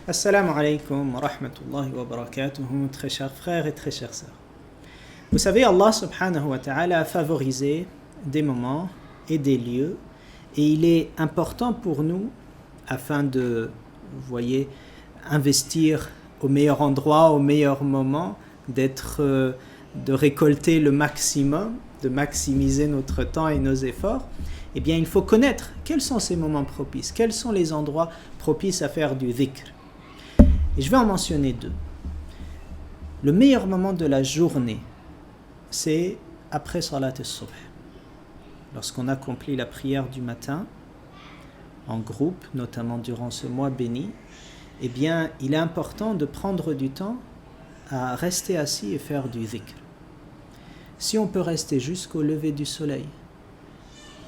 Assalamu alaikum wa rahmatullahi wa barakatuhu, très chers frères et très chères sœurs. Vous savez, Allah subhanahu wa ta'ala a favorisé des moments et des lieux, et il est important pour nous, afin de, vous voyez, investir au meilleur endroit, au meilleur moment, de récolter le maximum, de maximiser notre temps et nos efforts. Eh bien, il faut connaître quels sont ces moments propices, quels sont les endroits propices à faire du dhikr. Et je vais en mentionner deux. Le meilleur moment de la journée, c'est après Salat al-Subh. Lorsqu'on accomplit la prière du matin, en groupe, notamment durant ce mois béni, eh bien, il est important de prendre du temps à rester assis et faire du dhikr. Si on peut rester jusqu'au lever du soleil,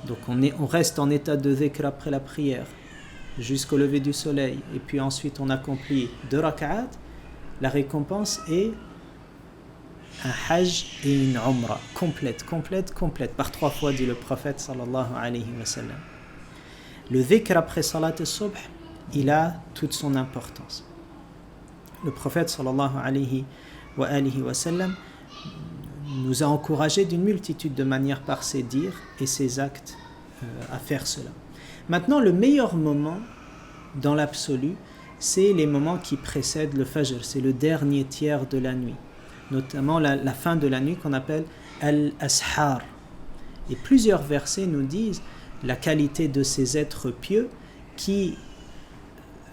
donc on reste en état de dhikr après la prière, jusqu'au lever du soleil, et puis ensuite on accomplit 2 rak'at, la récompense est un hajj et une umrah, complète, par 3 fois, dit le prophète sallallahu alayhi wa sallam. Le dhikr après salat al-subh, il a toute son importance. Le prophète sallallahu alayhi wa sallam nous a encouragés d'une multitude de manières par ses dires et ses actes à faire cela. Maintenant, le meilleur moment dans l'absolu, c'est les moments qui précèdent le fajr, c'est le dernier tiers de la nuit, notamment la fin de la nuit qu'on appelle al-ashar. Et plusieurs versets nous disent la qualité de ces êtres pieux qui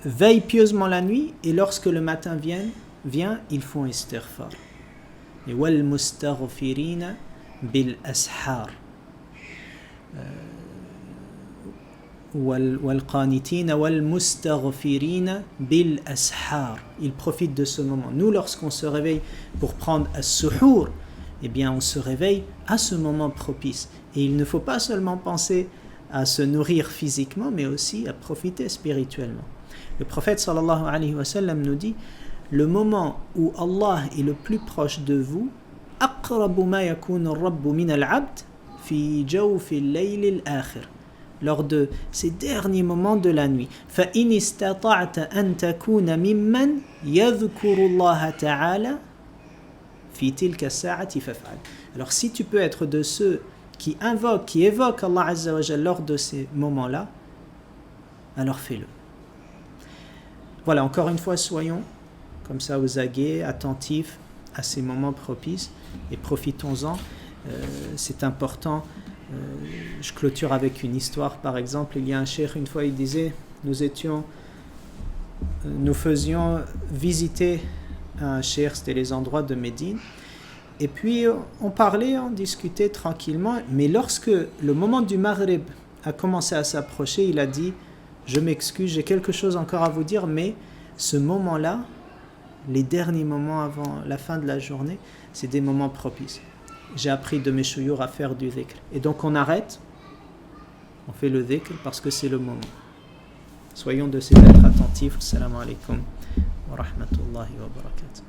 veillent pieusement la nuit et lorsque le matin vient, ils font istighfar. Et wal mustaghfirina bil ashar. وَالْقَانِتِينَ وَالْمُسْتَغْفِرِينَ بِالْأَسْحَارِ. Ils profitent de ce moment. Nous, lorsqu'on se réveille pour prendre as-suhour, eh bien, on se réveille à ce moment propice. Et il ne faut pas seulement penser à se nourrir physiquement, mais aussi à profiter spirituellement. Le prophète sallallahu alayhi wa sallam nous dit, le moment où Allah est le plus proche de vous, أَقْرَبُ مَا يَكُونُ الرَّبُّ مِنَ الْعَبْدِ فِي جَوْفِ اللَّيْلِ الْآخِرِ. Lors de ces derniers moments de la nuit. فَإِنِ اسْتَطَعْتَ أَن تَكُونَ مِمَّنْ يَذْكُرُ اللَّهَ تَعَالَى فِي تِلْكَ السَّاعَةِ فَافْعَلْ. Alors si tu peux être de ceux qui évoquent Allah Azza wa Jalla lors de ces moments-là, alors fais-le. Voilà, encore une fois, soyons comme ça aux aguets, attentifs à ces moments propices et profitons-en. C'est important. Je clôture avec une histoire. Par exemple, il y a un cheikh, une fois il disait, nous faisions visiter un cheikh, c'était les endroits de Médine, et puis on parlait, on discutait tranquillement, mais lorsque le moment du Maghrib a commencé à s'approcher, il a dit, je m'excuse, j'ai quelque chose encore à vous dire, mais ce moment-là, les derniers moments avant la fin de la journée, c'est des moments propices. J'ai appris de mes chouyours à faire du dhikr. Et donc on arrête, on fait le dhikr parce que c'est le moment. Soyons de ces êtres attentifs. Assalamu alaikum wa rahmatullahi wa barakatuh.